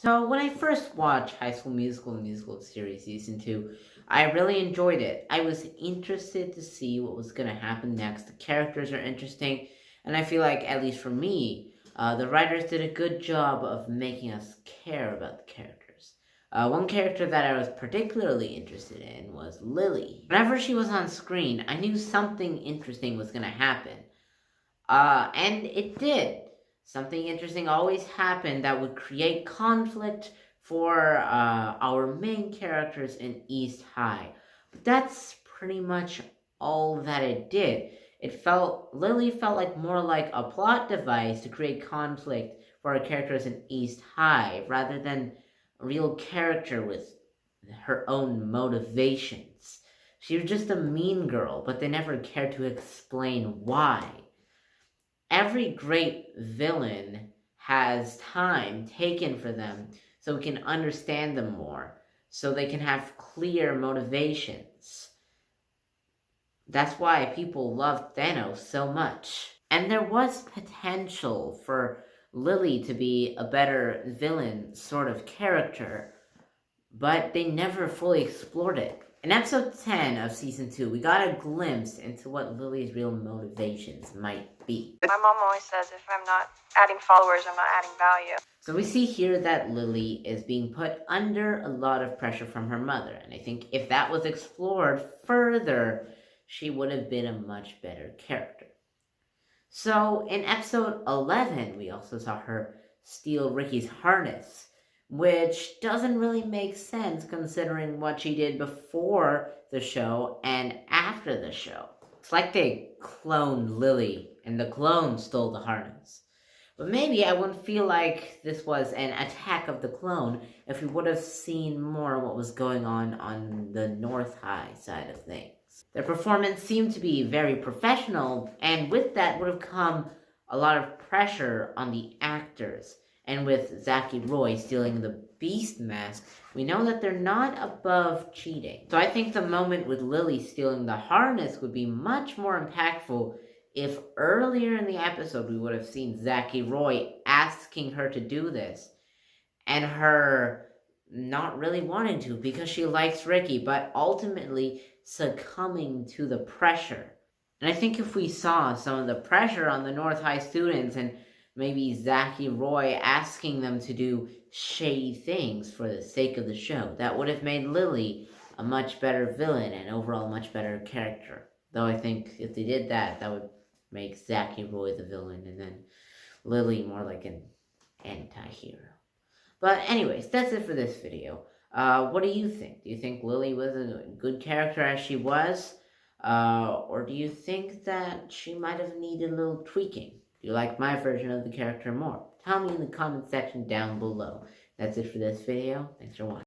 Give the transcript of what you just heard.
So when I first watched High School Musical, the musical series season 2, I really enjoyed it. I was interested to see what was going to happen next. The characters are interesting, and I feel like, at least for me, the writers did a good job of making us care about the characters. One character that I was particularly interested in was Lily. Whenever she was on screen, I knew something interesting was going to happen. And it did. Something interesting always happened that would create conflict for our main characters in East High. But that's pretty much all that it did. Lily felt like more like a plot device to create conflict for our characters in East High, rather than a real character with her own motivations. She was just a mean girl, but they never cared to explain why. Every great villain has time taken for them so we can understand them more, so they can have clear motivations. That's why people love Thanos so much. And there was potential for Lily to be a better villain sort of character, but they never fully explored it. In episode 10 of season 2, we got a glimpse into what Lily's real motivations might be. My mom always says if I'm not adding followers, I'm not adding value. So we see here that Lily is being put under a lot of pressure from her mother, and I think if that was explored further, she would have been a much better character. So in episode 11, we also saw her steal Ricky's harness, which doesn't really make sense considering what she did before the show and after the show. It's like they cloned Lily, and the clone stole the harness. But maybe I wouldn't feel like this was an attack of the clone if we would have seen more of what was going on the North High side of things. Their performance seemed to be very professional, and with that would have come a lot of pressure on the actors. And with Zachy Roy stealing the Beast mask, we know that they're not above cheating. So I think the moment with Lily stealing the harness would be much more impactful if earlier in the episode we would have seen Zachy Roy asking her to do this, and her not really wanting to because she likes Ricky, but ultimately succumbing to the pressure. And I think if we saw some of the pressure on the North High students and maybe Zachy Roy asking them to do shady things for the sake of the show, that would have made Lily a much better villain and overall much better character. Though I think if they did that, that would make Zachy Roy the villain and then Lily more like an anti-hero. But anyways, that's it for this video. What do you think? Do you think Lily was a good character as she was? Or do you think that she might have needed a little tweaking? Do you like my version of the character more? Tell me in the comment section down below. That's it for this video. Thanks for watching.